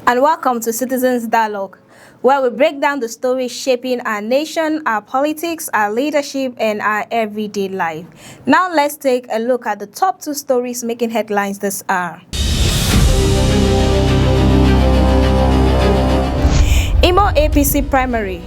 And welcome to Citizens Dialogue, where we break down the stories shaping our nation, our politics, our leadership, and our everyday life. Now let's take a look at the top 2 stories making headlines this hour. IMO APC primary.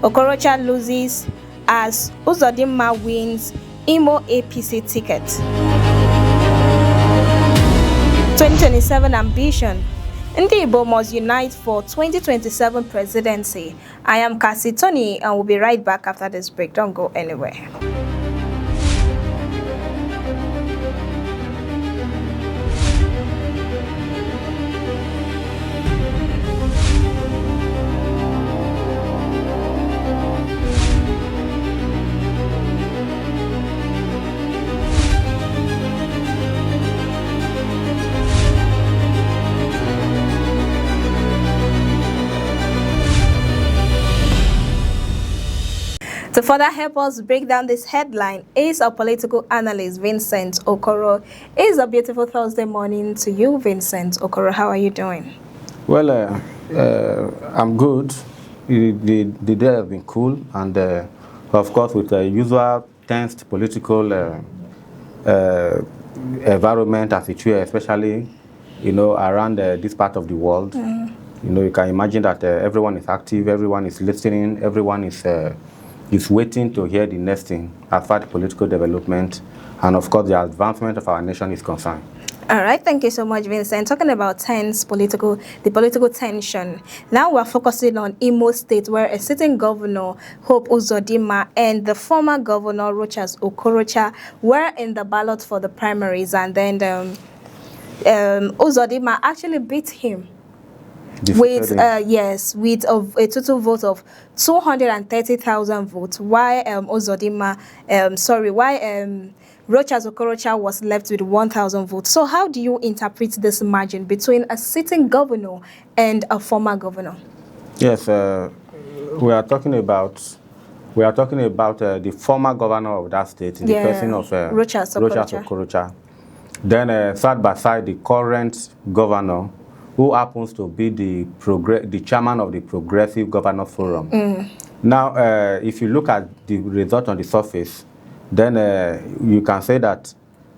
Okorocha loses as Uzodimma wins IMO APC ticket. 2027 ambition. Igbo must unite for 2027 presidency. I am Cassie Tony and we'll be right back after this break. Don't go anywhere. To further help us break down this headline is our political analyst, Vincent Okoro. It's a beautiful Thursday morning to you, Vincent Okoro. How are you doing? Well, I'm good. The day has been cool, and of course, with the usual tense political environment as it is, especially, around this part of the world. You can imagine that everyone is active, everyone is listening, everyone is waiting to hear the next thing as far as political development and, of course, the advancement of our nation is concerned. All right, thank you so much, Vincent. Talking about the political tension, now we're focusing on Imo State, where a sitting governor, Hope Uzodimma, and the former governor, Okorocha, were in the ballot for the primaries, and then Uzodimma actually beat him. With a total vote of 230,000 votes, while Rochas Okorocha was left with 1,000 votes. So how do you interpret this margin between a sitting governor and a former governor? Yes, we are talking about the former governor of that state in the person of Rochas Okorocha. Then side by side the current governor, who happens to be the chairman of the Progressive Governor Forum. Now, if you look at the result on the surface, then you can say that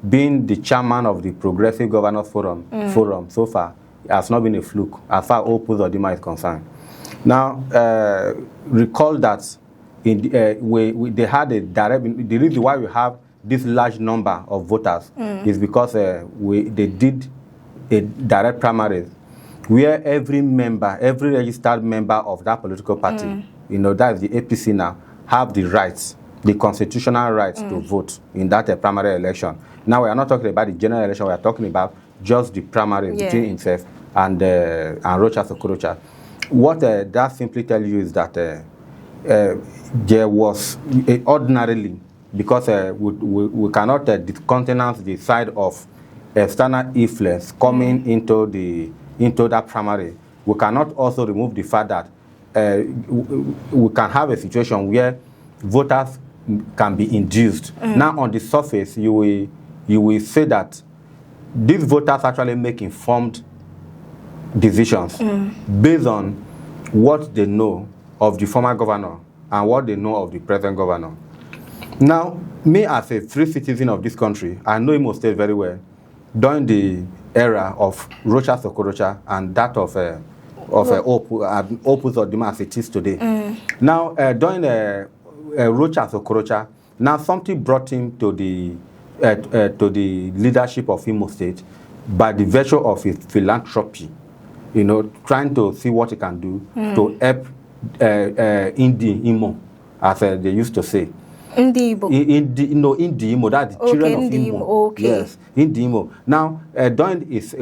being the chairman of the Progressive Governor Forum so far has not been a fluke as far as Uzodimma is concerned. Now, recall that they had a direct. The reason why we have this large number of voters is because they did a direct primaries, where every registered member of that political party, that is the APC now, have the rights, the constitutional rights to vote in that primary election. Now, we are not talking about the general election, we are talking about just the primary between himself and Rochas Okorocha. What that simply tells you is that there was, ordinarily, because we cannot discountenance the side of external influence coming into that primary, we cannot also remove the fact that we can have a situation where voters can be induced. Now, on the surface, you will say that these voters actually make informed decisions based on what they know of the former governor and what they know of the present governor. Now, me as a free citizen of this country, I know Imo State very well. During the era of Rochas Okorocha and that of Uzodimma as it is today. Now, during Rochas Okorocha, now something brought him to the leadership of Imo State by the virtue of his philanthropy, trying to see what he can do to help Imo, as they used to say. Imo, that's the children of Imo. Okay. Yes, Imo. Now, during his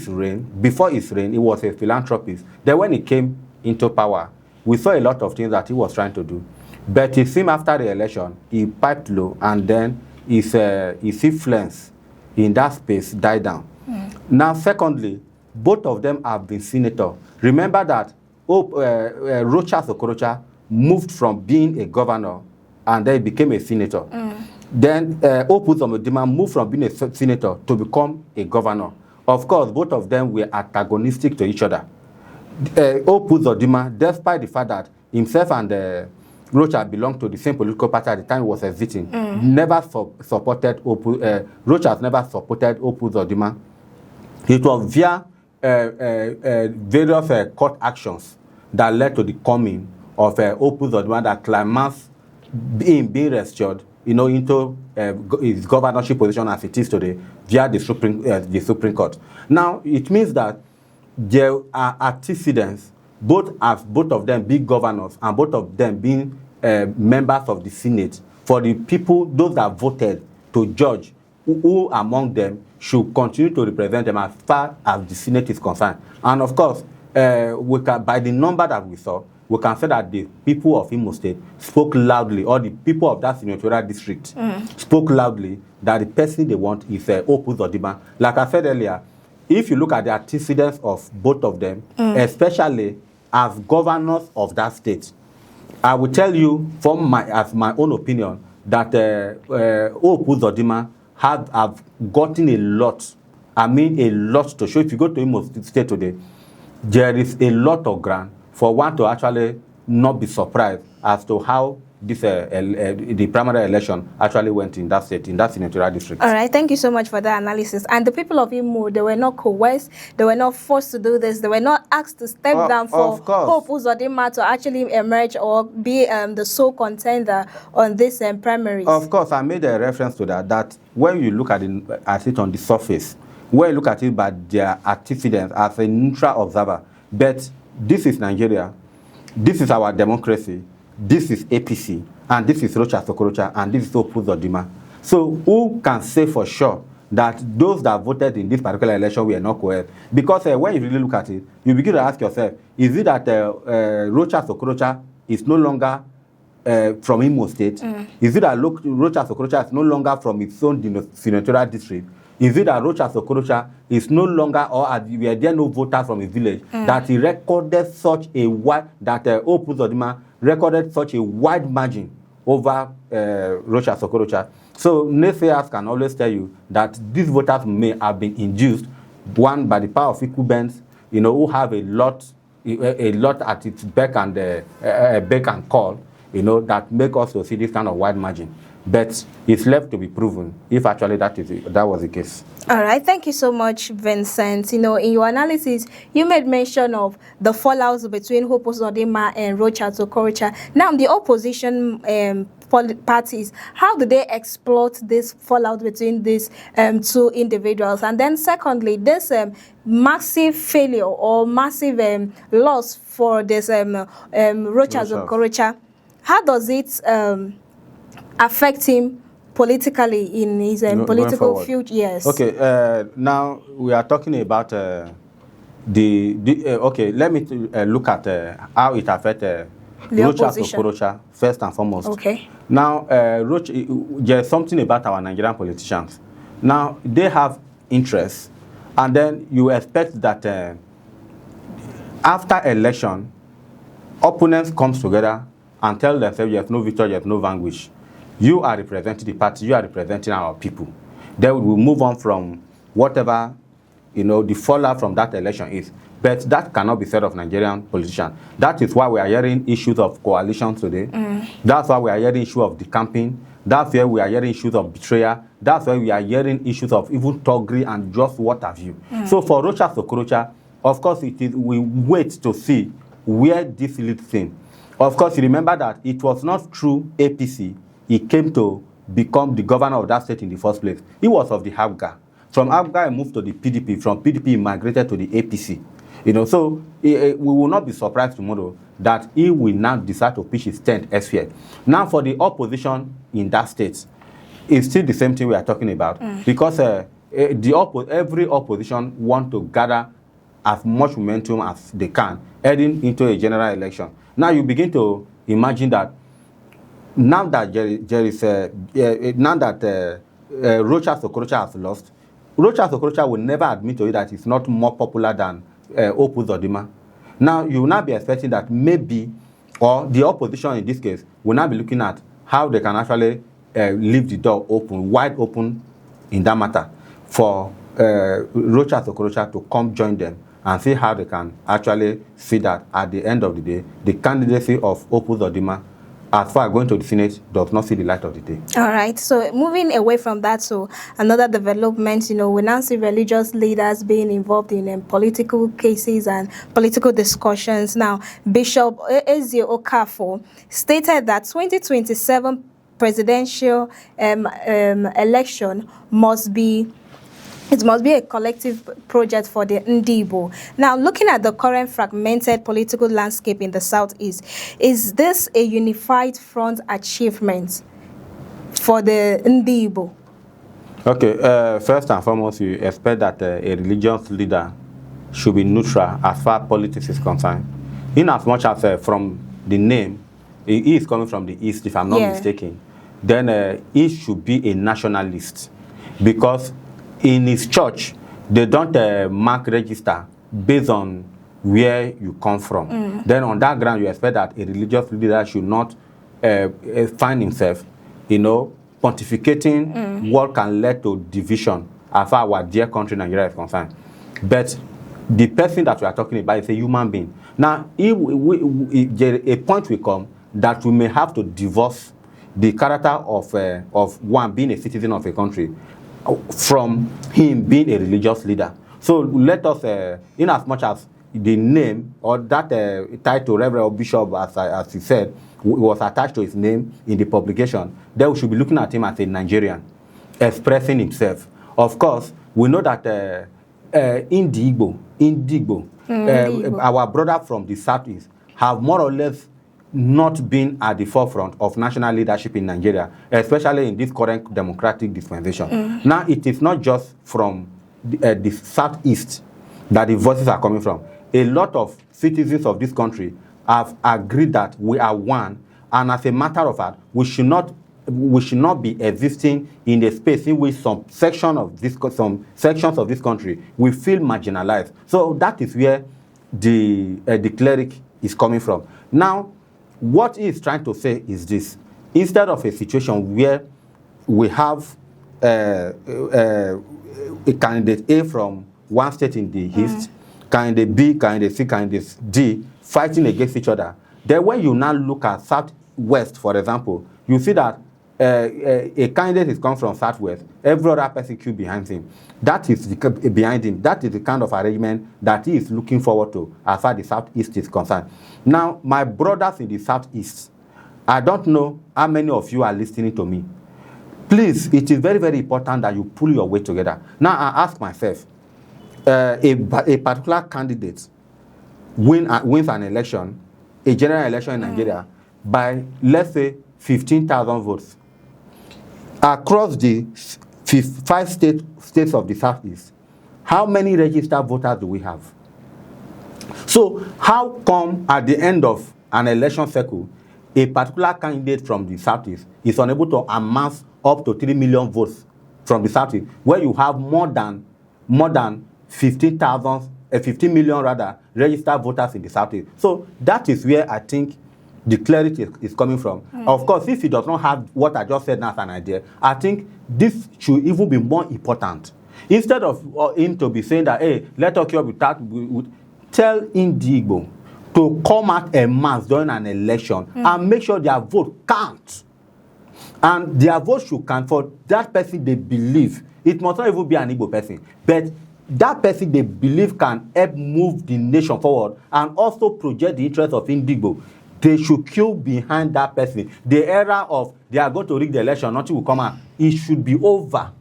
reign, before his reign, he was a philanthropist. Then when he came into power, we saw a lot of things that he was trying to do. But it seemed after the election, he piped low, and then his influence in that space died down. Now, secondly, both of them have been senators. Remember that Rochas Okorocha moved from being a governor and then became a senator. Then Uzodimma moved from being a senator to become a governor. Of course, both of them were antagonistic to each other. Uzodimma, despite the fact that himself and Rocha belonged to the same political party at the time he was exiting, never supported Rocha has never supported Uzodimma. It was via various court actions that led to the coming of Uzodimma that climaxed being restored, into his governorship position as it is today via the Supreme Court. Now it means that there are antecedents, both of them being governors and both of them being members of the Senate, for the people, those that voted to judge who among them should continue to represent them as far as the Senate is concerned. And of course, we can, by the number that we saw, we can say that the people of Imo State spoke loudly, or the people of that senatorial district spoke loudly that the person they want is Uzodimma. Like I said earlier, if you look at the antecedents of both of them, especially as governors of that state, I will tell you from my own opinion that Uzodimma have gotten a lot. I mean a lot to show. If you go to Imo State today, there is a lot of ground for one to actually not be surprised as to how this the primary election actually went in that state, in that senatorial district. All right, thank you so much for that analysis. And the people of Imo, they were not coerced, they were not forced to do this, they were not asked to step down for Hope Uzodimma to actually emerge or be the sole contender on this primaries. Of course, I made a reference to that when you look at it on the surface, when you look at it by their antecedents as a neutral observer, but this is Nigeria, this is our democracy, this is APC, and this is Okorocha, and this is Uzodimma. So who can say for sure that those that voted in this particular election were not coerced? Because when you really look at it, you begin to ask yourself, is it that Okorocha is no longer from Imo State? Is it that Okorocha is no longer from its own senatorial district? Is it that Okorocha is no longer, or were there no voters from his village, that he recorded such a wide, that Uzodimma recorded such a wide margin over Okorocha? So naysayers can always tell you that these voters may have been induced, one, by the power of incumbents, who have a lot at its beck and call, that make us to see this kind of wide margin. But it's left to be proven if actually that was the case. All right, thank you so much, Vincent. In your analysis, you made mention of the fallouts between Hope Uzodimma and Okorocha. Now, the opposition parties, how do they exploit this fallout between these two individuals? And then secondly, this massive failure or massive loss for this Okorocha, how does it affect him politically in his political future? Yes. Okay. Now we are talking about okay. Let me look at how it affects Okorocha first and foremost. Okay. Now, there's something about our Nigerian politicians. Now they have interests, and then you expect that after election, opponents comes together and tell themselves you have no victory, you have no vanquish. You are representing the party, you are representing our people. Then we will move on from whatever, the fallout from that election is. But that cannot be said of Nigerian politicians. That is why we are hearing issues of coalition today. That's why we are hearing issues of decamping. That's why we are hearing issues of betrayal. That's why we are hearing issues of even thuggery and just what have you. So for Okorocha, of course, we wait to see where this leads him. Of course, you remember that it was not through APC he came to become the governor of that state in the first place. He was of the Abga. From Abga, he moved to the PDP. From PDP, he migrated to the APC. So we will not be surprised tomorrow that he will now decide to pitch his tent elsewhere. Now, for the opposition in that state, it's still the same thing we are talking about, because every opposition want to gather as much momentum as they can heading into a general election. Now you begin to imagine that now that Okorocha has lost, Okorocha will never admit to you that he's not more popular than Uzodimma. Now you will not be expecting that maybe, or the opposition in this case will not be looking at how they can actually leave the door open, wide open in that matter, for Okorocha to come join them and see how they can actually see that at the end of the day, the candidacy of Uzodimma, as far as going to the Senate, does not see the light of the day. All right. So moving away from that, so another development, we now see religious leaders being involved in political cases and political discussions. Now, Bishop Eze Okafor stated that 2027 presidential election must be a collective project for the Ndigbo. Now, looking at the current fragmented political landscape in the Southeast, is this a unified front achievement for the Ndigbo? Okay, first and foremost, you expect that a religious leader should be neutral as far as politics is concerned. In as much as from the name, he is coming from the East, if I'm not mistaken, then he should be a nationalist, because in his church, they don't mark register based on where you come from. Then on that ground, you expect that a religious leader should not find himself, pontificating what can lead to division as far as our dear country Nigeria is concerned. But the person that we are talking about is a human being. Now, a point will come that we may have to divorce the character of one being a citizen of a country from him being a religious leader. So let us, in as much as the name or that title, Reverend or Bishop, as he said, was attached to his name in the publication, then we should be looking at him as a Nigerian, expressing himself. Of course, we know that Ndigbo, our brother from the Southeast, have more or less not been at the forefront of national leadership in Nigeria, especially in this current democratic dispensation. Now, it is not just from the Southeast that the voices are coming from. A lot of citizens of this country have agreed that we are one, and as a matter of fact, we should not be existing in a space in which some sections of this country will feel marginalized. So that is where the cleric is coming from. Now, what he is trying to say is this: instead of a situation where we have a candidate A from one state in the East, candidate B, candidate C, candidate D fighting against each other, then when you now look at Southwest, for example, you see that a candidate is coming from Southwest, every other person queue behind him. That is behind him. That is the kind of arrangement that he is looking forward to as far as the Southeast is concerned. Now, my brothers in the Southeast, I don't know how many of you are listening to me. Please, it is very, very important that you pull your weight together. Now, I ask myself, a particular candidate wins an election, a general election in Nigeria, by, let's say, 15,000 votes. Across the 5 states of the Southeast, how many registered voters do we have? So how come at the end of an election cycle, a particular candidate from the Southeast is unable to amass up to 3 million votes from the Southeast, where you have more than 15 million rather registered voters in the Southeast? So that is where I think the clarity is coming from. Of course, if he does not have what I just said now as an idea, I think this should even be more important. Instead of him to be saying that, hey, let's talk about that, tell Ndigbo to come out en masse during an election and make sure their vote counts. And their vote should count for that person they believe. It must not even be an Igbo person, but that person they believe can help move the nation forward and also project the interest of Ndigbo. They should queue behind that person. The era of they are going to rig the election, nothing will come out, it should be over.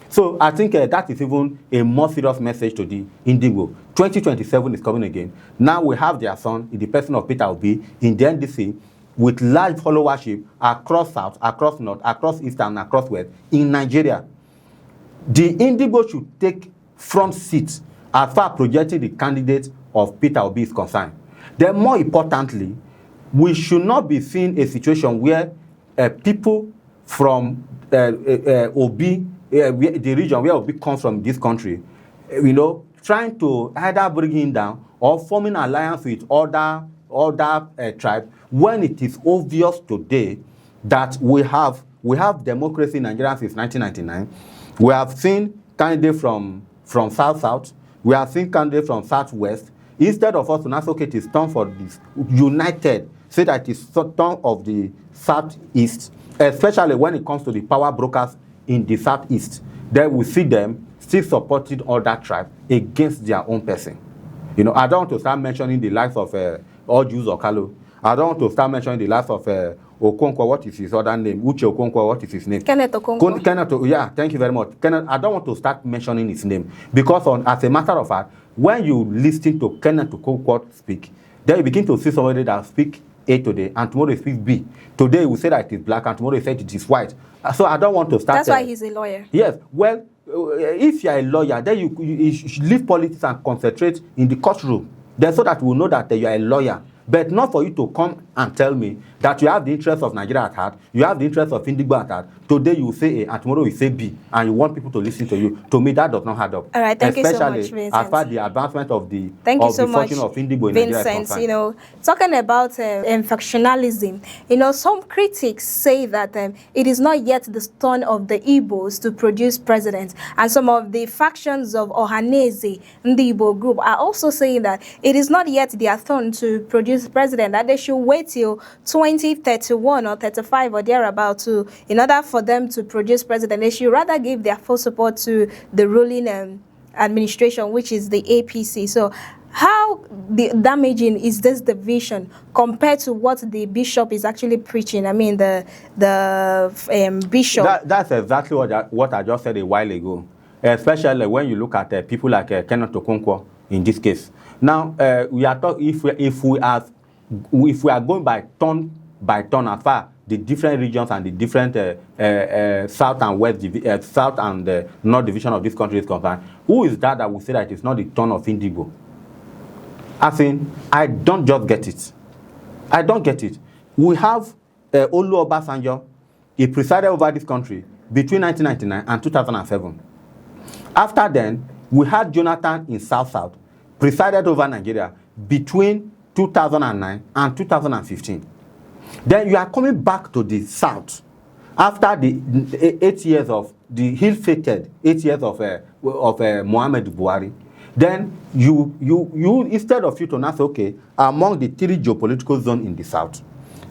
So I think that is even a more serious message to the Ndigbo. 2027 is coming again. Now we have their son in the person of Peter Obi in the NDC with large followership across South, across North, across East and across West in Nigeria. The Ndigbo should take front seat as far as projecting the candidate of Peter Obi is concerned. Then more importantly, we should not be seeing a situation where people from Obi, the region where Obi comes from this country, trying to either bring him down or forming an alliance with other tribes, when it is obvious today that we have democracy in Nigeria since 1999. We have seen candidates from South, We are seeing candidates from Southwest. Instead of us to now say, okay, it is time for this united, say that it is time of the Southeast, especially when it comes to the power brokers in the Southeast. Then we see them still supporting other tribes against their own person. You know, I don't want to start mentioning the likes of all Jews or Kalo. I don't want to start mentioning the likes of Okonkwo, what is his other name? Uche Okonkwo, what is his name? Kenneth Okonkwo. Kenneth, yeah, thank you very much. Kenneth, I don't want to start mentioning his name because, as a matter of fact, when you listen to Kenneth Okonkwo speak, then you begin to see somebody that speak A today and tomorrow he speaks B. Today we say that it is black and tomorrow he said it is white. So I don't want to start. That's why he's a lawyer. Yes. Well, if you are a lawyer, then you should leave politics and concentrate in the courtroom. Then so that we will know that you are a lawyer. But not for you to come and tell me that you have the interest of Nigeria at heart, you have the interest of Indigbo at heart. Today you say A and tomorrow you say B, and you want people to listen to you. To me, that does not add up. All right, thank you so much, Especially Vincent. as far as the advancement of the fortune of Indigbo in Nigeria is Vincent, concerned. you know, talking about factionalism, you know, some critics say that it is not yet the turn of the Igbos to produce presidents, and some of the factions of Ohaneze in the Igbo group are also saying that it is not yet their turn to produce president, that they should wait till 2031 or 35 or thereabout to, in order for them to produce president. They should rather give their full support to the ruling administration, which is the APC. So how damaging is this division compared to what the bishop is actually preaching? I mean, the bishop. That's exactly what I just said a while ago, especially when you look at people like Kenneth Okonkwo in this case. Now, we are talking if we are going by turn as far the different regions and the different south and west, south and north division of this country is concerned, who is that will say that it's not the turn of Indigbo? As in, I don't just get it. I don't get it. We have Olu Obasanjo. He presided over this country between 1999 and 2007. After then, we had Jonathan in South, presided over Nigeria between 2009 and 2015. Then you are coming back to the South after the 8 years of the ill-fated 8 years of Muhammad Buhari. Then you instead of you to now say, okay, among the three geopolitical zones in the South,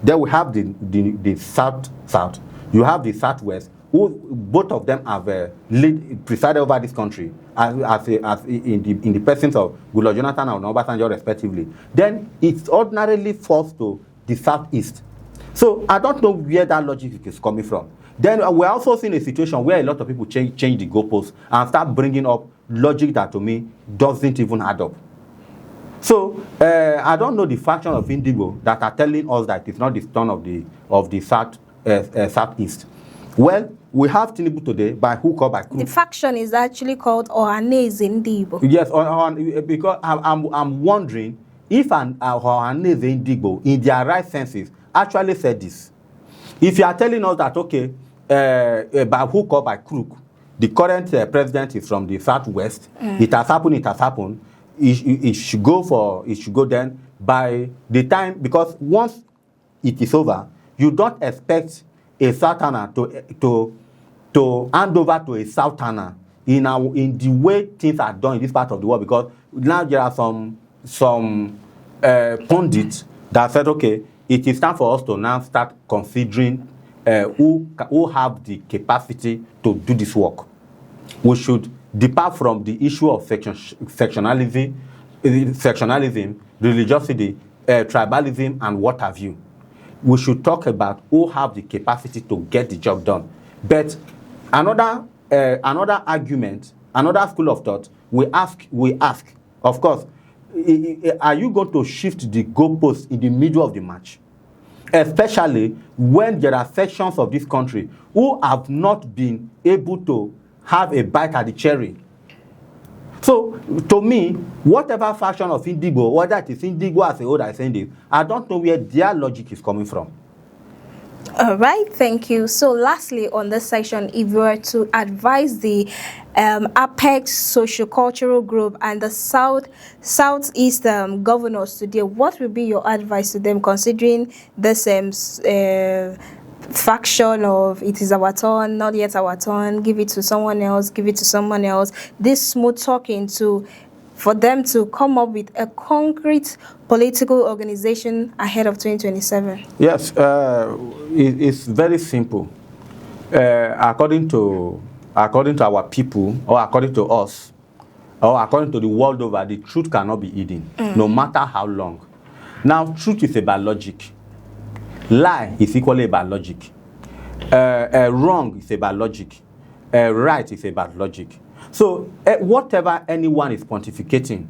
then we have the South, you have the Southwest, who both of them have presided over this country as in the persons of Goodluck Jonathan and Obasanjo respectively. Then it's ordinarily falls to the Southeast. So I don't know where that logic is coming from. Then we're also seeing a situation where a lot of people change the goalposts and start bringing up logic that to me doesn't even add up. So I don't know the faction of Indigbo that are telling us that it's not the turn of the Southeast. Well, we have Tinubu today by hook or by crook. The faction is actually called Ohaneze Ndigbo. Yes, because I'm wondering if an Ohaneze Ndigbo in their right senses actually said this. If you are telling us that, okay, by hook or by crook, the current president is from the Southwest, it has happened, it should go then by the time, because once it is over, you don't expect a Southerner to hand over to a Southerner in the way things are done in this part of the world, because now there are some pundits that said, okay, it is time for us to now start considering who have the capacity to do this work. We should depart from the issue of sectionalism, religiosity, tribalism, and what have you. We should talk about who have the capacity to get the job done. But another argument, another school of thought, we ask, of course, are you going to shift the goalposts in the middle of the match? Especially when there are sections of this country who have not been able to have a bite at the cherry. So, to me, whatever faction of Indigbo, whether it is Indigbo as a whole that is saying this, I don't know where their logic is coming from. All right, thank you. So lastly on this section, if you were to advise the Apex Sociocultural Group and the Southeast governors today, what would be your advice to them considering this faction of it is our turn, not yet our turn, give it to someone else, give it to someone else, this smooth talking to for them to come up with a concrete political organization ahead of 2027? Yes, it's very simple. According to our people, or according to us, or according to the world over, the truth cannot be hidden, no matter how long. Now, truth is about logic. Lie is equally about logic. Wrong is about logic. Right is about logic. So, whatever anyone is pontificating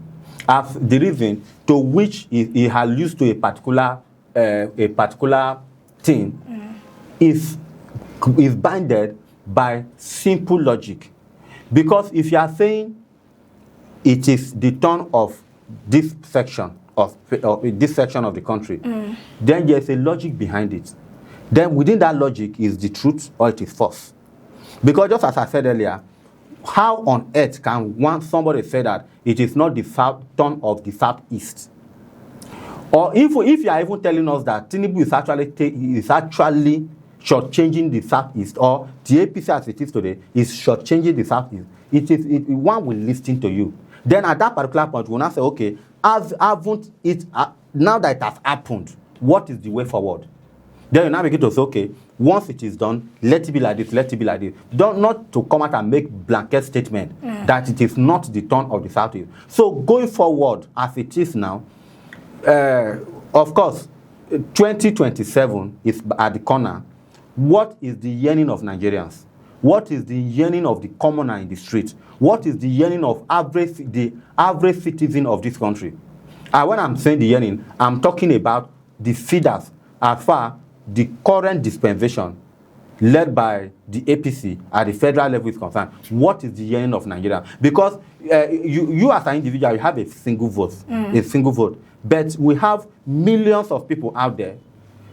as the reason to which he has used to a particular thing is bounded by simple logic. Because if you are saying it is the turn of this section of the country, then there's a logic behind it. Then within that logic is the truth or it is false. Because just as I said earlier, how on earth can somebody say that it is not the turn of the southeast? Or if you are even telling us that Tinubu is actually shortchanging the southeast, or the APC as it is today is shortchanging the southeast, one will listen to you. Then at that particular point, we'll now say, okay, now that it has happened, what is the way forward? Then you now begin to say, okay, once it is done, let it be like this, let it be like this. Not to come out and make blanket statement that it is not the turn of the southeast. So going forward, as it is now, of course, 2027 is at the corner. What is the yearning of Nigerians? What is the yearning of the commoner in the street? What is the yearning of the average citizen of this country? And when I'm saying the yearning, I'm talking about the feeders as far the current dispensation led by the APC at the federal level is concerned. What is the yearning of Nigeria? Because you as an individual, you have a single vote. But we have millions of people out there.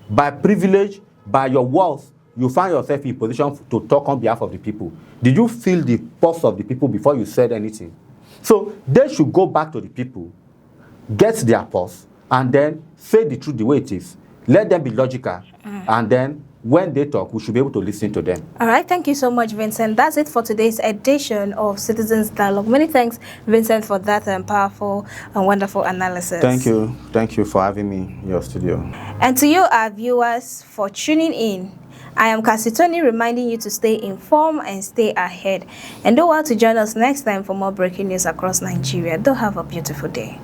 By privilege, by your wealth, you find yourself in position to talk on behalf of the people. Did you feel the pulse of the people before you said anything? So they should go back to the people, get their pulse, and then say the truth the way it is. Let them be logical, and then when they talk, we should be able to listen to them. All right, thank you so much, Vincent. That's it for today's edition of Citizens Dialogue. Many thanks, Vincent, for that powerful and wonderful analysis. Thank you for having me in your studio. And to you, our viewers, for tuning in. I am Kasitoni, reminding you to stay informed and stay ahead. And don't want to join us next time for more breaking news across Nigeria. Do have a beautiful day.